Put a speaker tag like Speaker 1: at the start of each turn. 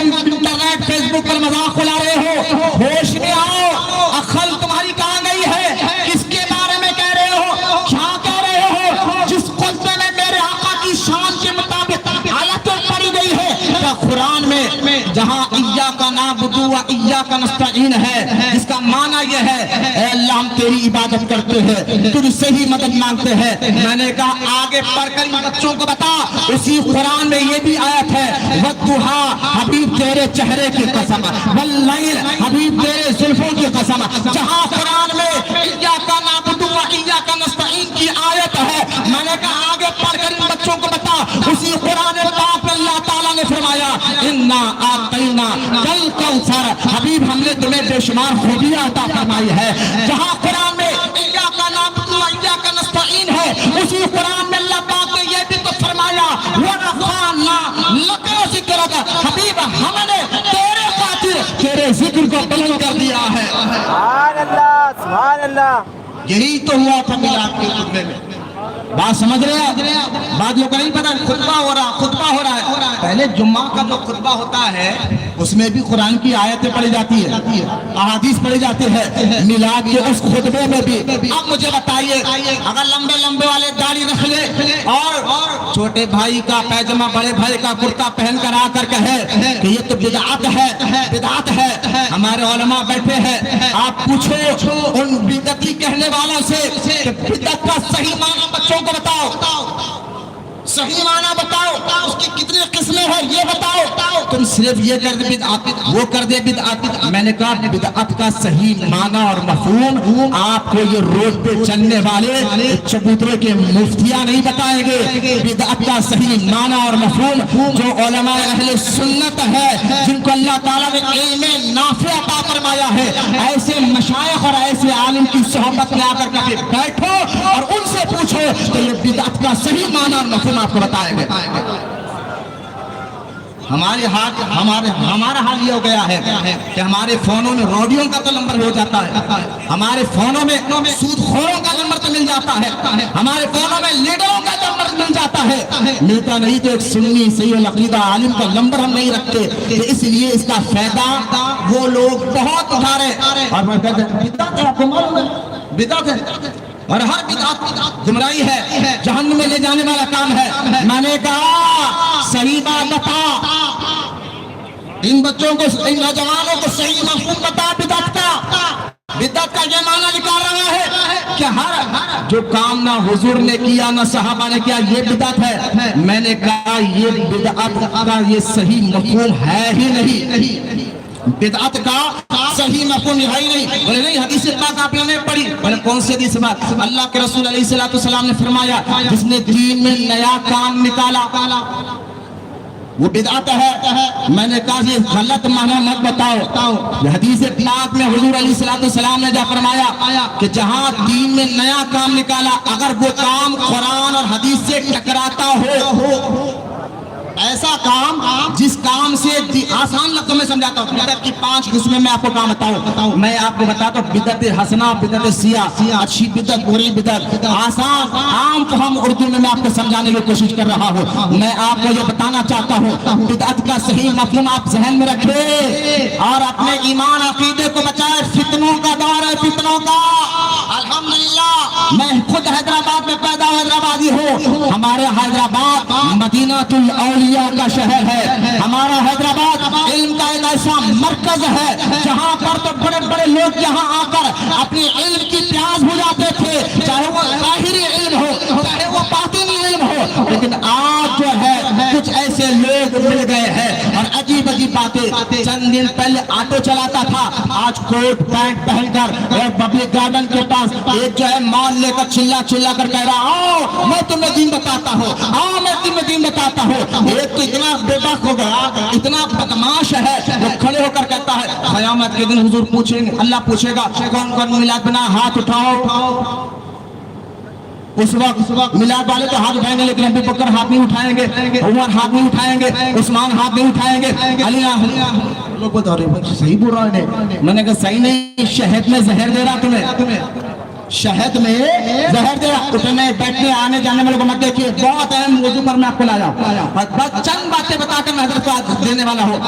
Speaker 1: تم internet face بک پر مذاق اڑا رہے ہو، ہوش میں آؤ، عقل تمہاری کہاں گئی ہے؟ کس کے بارے میں کہہ رہے ہو؟ کیا کہہ رہے ہو؟ جس خطبے میں میرے آقا کی شان کے مطابق آیتیں پڑھی گئی ہے، کیا قرآن میں جہاں ایاک نعبد و ایاک نستعین ہے، جس کا معنی یہ ہے اے اللہ ہم تیری عبادت کرتے ہیں، تجھ سے ہی مدد مانگتے ہیں، میں نے کہا آگے پڑھ کر بچوں کو بتا، اسی قرآن میں یہ بھی آیت ہے وَالضُّحَىٰ حبیب تیرے چہرے کی قسم، وَاللَّيْلِ حبیب تیرے زلفوں کی قسم، جہاں قرآن میں ایاک نعبد و ایاک نستعین کی آیت ہے، میں نے کہا آگے پڑھ کر ان بچوں کو بتا، اسی قرآن پاک میں اللہ تعالیٰ نے فرمایا اِنَّا أَعْطَيْنَاكَ الْكَوْثَرَ، حبیب ہم نے تمہیں بے شمار خوبیاں عطا فرمائی ہے، جہاں قرآن میں ایاک نعبد و ایاک نستعین ہے، اسی قرآن میں اللہ پاک نے یہ بھی تو فرمایا وَرَفَعْنَا لَكَ ذِكْرَكَ، حبیب ہم نے تیرے خاطر تیرے ذکر کو بلند کر دیا ہے۔
Speaker 2: سبحان اللہ، سبحان اللہ۔
Speaker 1: یہی تو ہوا تھا میلاد کے خطبے میں، بات سمجھ رہے ہیں؟ بعض لوگ کو نہیں پتا خطبہ ہو رہا ہے، پہلے جمعہ کا جو خطبہ ہوتا ہے اس میں بھی قرآن کی آیتیں پڑھی جاتی ہے، احادیث پڑھی جاتی ہے، میلاد کے اس خطبے میں بھی۔ اب مجھے بتائیے اگر لمبے لمبے والے داڑھی رکھ لے اور چھوٹے بھائی کا پیجامہ بڑے بھائی کا کرتا پہن کر آ کر کہے کہ یہ تو بدعت ہے، ہمارے علماء بیٹھے ہیں، آپ پوچھو ان بدعتی کہنے والوں سے کہ بدعت کا صحیح معنی بچوں کو بتاؤ، صحیح معنی بتاؤ، اس کی کتنی قسمیں ہیں یہ بتاؤ، تم صرف یہ کر دے بدعت وہ کر دے بدعت۔ میں نے کہا بدعت کا صحیح معنی اور مفہوم آپ کو یہ روڈ پہ چلنے والے چبوترے کے مفتیاں نہیں بتائیں گے، بدعت کا صحیح معنی اور مفہوم جو علماء اہل سنت ہے جن کو اللہ تعالیٰ نے علم نافع عطا فرمایا ہے، ایسے مشائخ اور ایسے عالم کی صحبت میں آ کر کے بیٹھو اور ان سے پوچھو کہ یہ بدعت کا صحیح معنی اور مفہوم آپ کو بتائیں گے۔ ہمارا حال یہ ہو گیا ہے کہ ہمارے فونوں میں روڈیوں کا تو نمبر ہو جاتا ہے، ہمارے فونوں میں سود خوروں کا نمبر تو مل جاتا ہے، ہمارے فونوں میں لیڈروں کا نمبر مل جاتا ہے، ملتا نہیں تو ایک سنی صحیح العقیدہ عالم کا نمبر ہم نہیں رکھتے، تو اس لیے اس کا فائدہ وہ لوگ بہت اٹھا رہے اور میں کہتے ہیں بدعت ہے، آپ کو معلوم ہے بدعت ہے، اور ہر بدعت گمراہی ہے، جہنم میں لے جانے والا کام ہے۔ میں نے کہا صحیح بات بتا، ان بچوں کو ان نوجوانوں کو صحیح مفہوم بتا بدعت کا یہ معنی نکال رہا ہے کہ ہر جو کام نہ حضور نے کیا نہ صحابہ نے کیا یہ بدعت ہے۔ میں نے کہا یہ بدعت کا یہ صحیح مفہوم ہے ہی نہیں، بدعت کا صحیح مفہوم ہے ہی نہیں۔ بولے نہیں حدیث پاک آپ نے پڑھی، بولے کون سی حدیث پاک؟ اللہ کے رسول علیہ السلام نے فرمایا جس نے دین میں نیا کام نکالا وہ بدعت ہے۔ میں نے کہا یہ غلط معنی مت بتاؤ، یہ حدیث پاک میں حضور علیہ السلام نے جا فرمایا کہ جہاں دین میں نیا کام نکالا اگر وہ کام قرآن اور حدیث سے ٹکراتا ہو، ایسا کام جس کام سے آسان لفظوں میں سمجھاتا ہوں، بدعت کی 5 قسمیں میں آپ کو کام بتاؤں، میں آپ کو بتاتا ہوں بدعت حسنہ، بدعت سیاہ، اچھی بدعت، بری بدعت، آسان عام فہم اردو میں آپ کو سمجھانے کی کوشش کر رہا ہوں۔ میں آپ کو یہ بتانا چاہتا ہوں بدعت کا صحیح مفہوم آپ ذہن میں رکھیں اور اپنے ایمان عقیدے کو بچائے، فتنوں کا دور ہے، فتنوں کا۔ الحمدللہ میں خود حیدرآباد میں پیدا حیدرآبادی ہوں، ہمارے حیدرآباد مدینہ الاولیاء کا شہر ہے، ہمارا حیدرآباد علم کا ایک ایسا مرکز ہے جہاں پر تو بڑے بڑے لوگ یہاں آ کر اپنی علم کی پیاس بجھاتے تھے، چاہے وہ ظاہری علم ہو چاہے وہ باطنی علم ہو، لیکن آج جو ہے کچھ ایسے لوگ مل گئے ہیں اور عجیب عجیب باتیں۔ چند دن پہلے آٹو چلاتا تھا، آج کوٹ پینٹ پہن کر اور پبلک گارڈن کے پاس ایک جو ہے مال لے کر چلا کر کہہ رہا آؤ میں تمہیں دین بتاتا ہوں، آؤ میں تمہیں دین بتاتا ہوں۔ ایک تو اتنا بے باک ہو گیا، اتنا بدماش ہے، وہ کھڑے ہو کر کہتا ہے قیامت کے دن حضور پوچھیں گے، اللہ پوچھے گا کون کون میلاد بنا ہاتھ اٹھاؤ۔ اس وقت میلاد والے تو ہاتھ اٹھائیں گے لیکن ابو بکر ہاتھ نہیں اٹھائیں گے، عمر ہاتھ نہیں اٹھائیں گے، عثمان ہاتھ نہیں اٹھائیں گے، علی لوگ بتا رہے صحیح بول رہا ہے۔ میں نے کہا صحیح نہیں، شہد میں زہر دے رہا تمہیں، شہد میں زہر دے رہا۔ اٹھنے بیٹھنے آنے جانے والے کو مت دیکھیے، بہت اہم موضوع پر میں آپ کو لایا، بس چند باتیں بتا کر میں حضرت کو دینے والا ہوں۔